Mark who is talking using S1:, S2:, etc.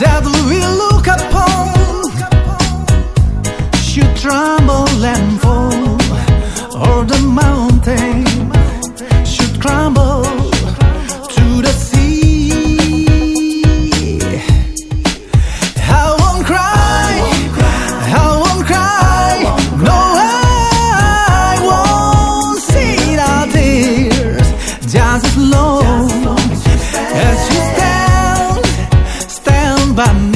S1: that we look upon should tremble and fall, or the mountain should crumble to the sea. I won't cry, I won't cry, no, I won't see the tears, just as long as you stand by me.